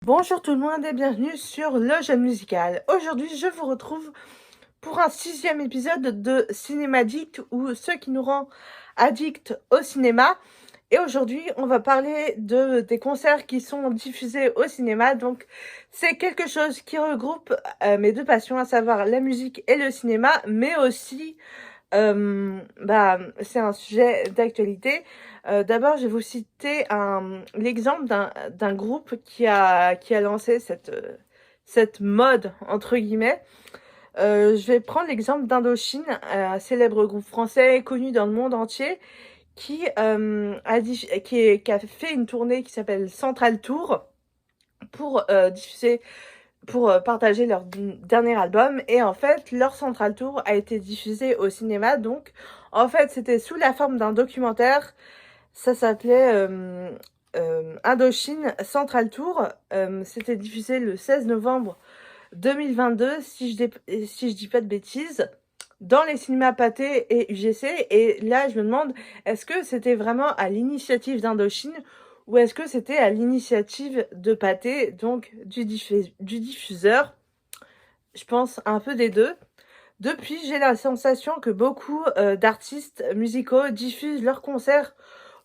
Bonjour tout le monde et bienvenue sur Le Jeune Musical. Aujourd'hui, je vous retrouve pour un 6e épisode de Cinéma Addict ou ce qui nous rend addicts au cinéma. Et aujourd'hui, on va parler des concerts qui sont diffusés au cinéma. Donc, c'est quelque chose qui regroupe mes deux passions, à savoir la musique et le cinéma, mais aussi c'est un sujet d'actualité. D'abord, je vais vous citer l'exemple d'un groupe qui a lancé cette mode, entre guillemets. Je vais prendre l'exemple d'Indochine, un célèbre groupe français connu dans le monde entier, qui a fait une tournée qui s'appelle Central Tour pour partager leur dernier album. Et en fait, leur Central Tour a été diffusé au cinéma. Donc, en fait, c'était sous la forme d'un documentaire. Ça s'appelait Indochine Central Tour. C'était diffusé le 16 novembre 2022, si je dis pas de bêtises, dans les cinémas Pathé et UGC. Et là, je me demande, est-ce que c'était vraiment à l'initiative d'Indochine ou est-ce que c'était à l'initiative de Pathé, donc du diffuseur? Je pense un peu des deux. Depuis, j'ai la sensation que beaucoup d'artistes musicaux diffusent leurs concerts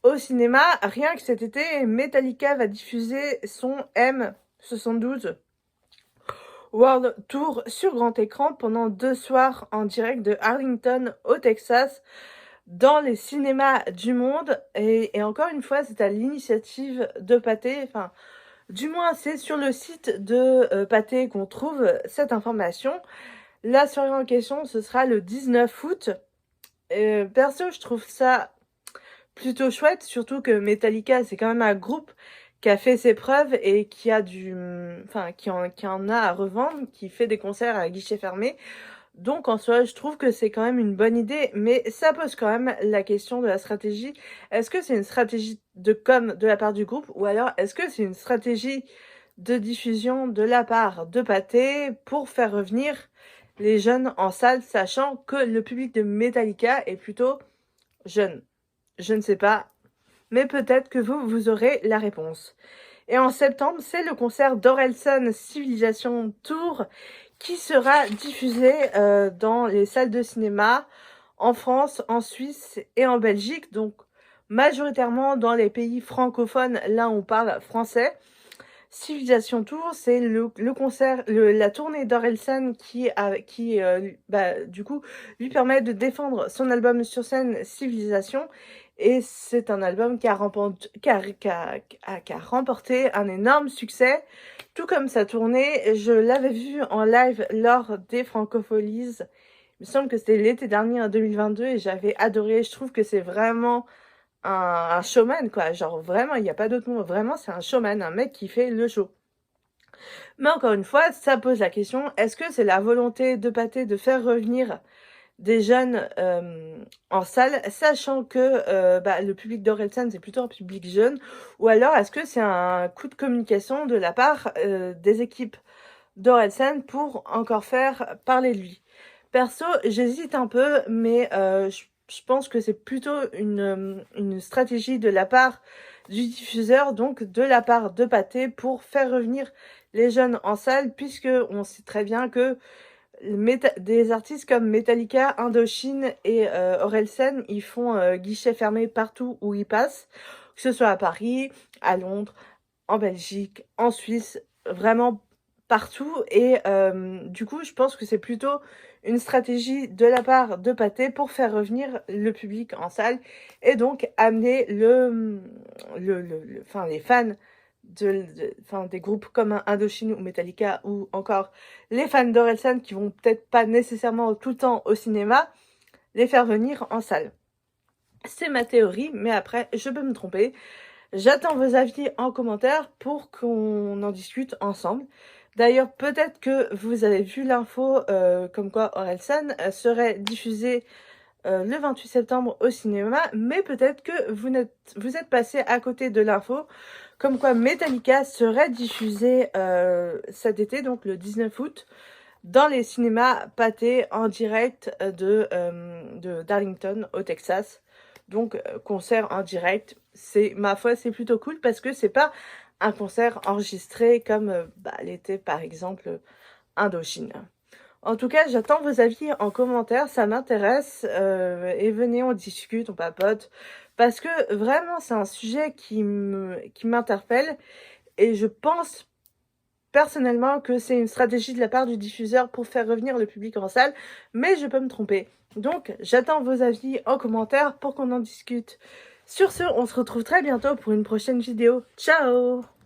au cinéma. Rien que cet été, Metallica va diffuser son M72 World Tour sur grand écran pendant 2 soirs en direct de Arlington au Texas dans les cinémas du monde. Et encore une fois, c'est à l'initiative de Pathé. Enfin, du moins, c'est sur le site de Pathé qu'on trouve cette information. La soirée en question, ce sera le 19 août. Perso, je trouve ça plutôt chouette, surtout que Metallica, c'est quand même un groupe qui a fait ses preuves et qui en a à revendre, qui fait des concerts à guichet fermé. Donc en soi, je trouve que c'est quand même une bonne idée, mais ça pose quand même la question de la stratégie. Est-ce que c'est une stratégie de com de la part du groupe, ou alors est-ce que c'est une stratégie de diffusion de la part de Pathé pour faire revenir les jeunes en salle, sachant que le public de Metallica est plutôt jeune? Je ne sais pas, mais peut-être que vous aurez la réponse. Et en septembre, c'est le concert d'Orelsan Civilisation Tour qui sera diffusé dans les salles de cinéma en France, en Suisse et en Belgique, donc majoritairement dans les pays francophones, là où on parle français. Civilisation Tour, c'est le concert, la tournée d'Orelsan du coup, lui permet de défendre son album sur scène Civilisation. Et c'est un album qui a remporté un énorme succès, tout comme sa tournée. Je l'avais vu en live lors des Francopholies. Il me semble que c'était l'été dernier, en 2022, et j'avais adoré. Je trouve que c'est vraiment un showman, quoi. Genre, vraiment, il n'y a pas d'autre mot. Vraiment, c'est un showman, un mec qui fait le show. Mais encore une fois, ça pose la question, est-ce que c'est la volonté de Pathé de faire revenir des jeunes en salle, sachant que le public d'Orelsan, c'est plutôt un public jeune, ou alors est-ce que c'est un coup de communication de la part des équipes d'Orelsan pour encore faire parler de lui? Perso, j'hésite un peu, mais je pense que c'est plutôt une stratégie de la part du diffuseur, donc de la part de Pathé, pour faire revenir les jeunes en salle, puisque on sait très bien que des artistes comme Metallica, Indochine et Orelsan, ils font guichet fermé partout où ils passent, que ce soit à Paris, à Londres, en Belgique, en Suisse, vraiment partout. Et du coup, je pense que c'est plutôt une stratégie de la part de Pathé pour faire revenir le public en salle et donc amener les fans des groupes comme Indochine ou Metallica, ou encore les fans d'Orelsan qui vont peut-être pas nécessairement tout le temps au cinéma, les faire venir en salle. C'est ma théorie, mais après, je peux me tromper. J'attends vos avis en commentaire pour qu'on en discute ensemble. D'ailleurs, peut-être que vous avez vu l'info comme quoi Orelsan serait diffusé le 28 septembre au cinéma, mais peut-être que vous êtes passé à côté de l'info comme quoi Metallica serait diffusé cet été, donc le 19 août, dans les cinémas Pathé en direct de Darlington au Texas. Donc, concert en direct, c'est, ma foi, c'est plutôt cool parce que c'est pas un concert enregistré comme l'était par exemple Indochine. En tout cas, j'attends vos avis en commentaire, ça m'intéresse. Et venez, on discute, on papote. Parce que vraiment, c'est un sujet qui m'interpelle. Et je pense personnellement que c'est une stratégie de la part du diffuseur pour faire revenir le public en salle. Mais je peux me tromper. Donc, j'attends vos avis en commentaire pour qu'on en discute. Sur ce, on se retrouve très bientôt pour une prochaine vidéo. Ciao!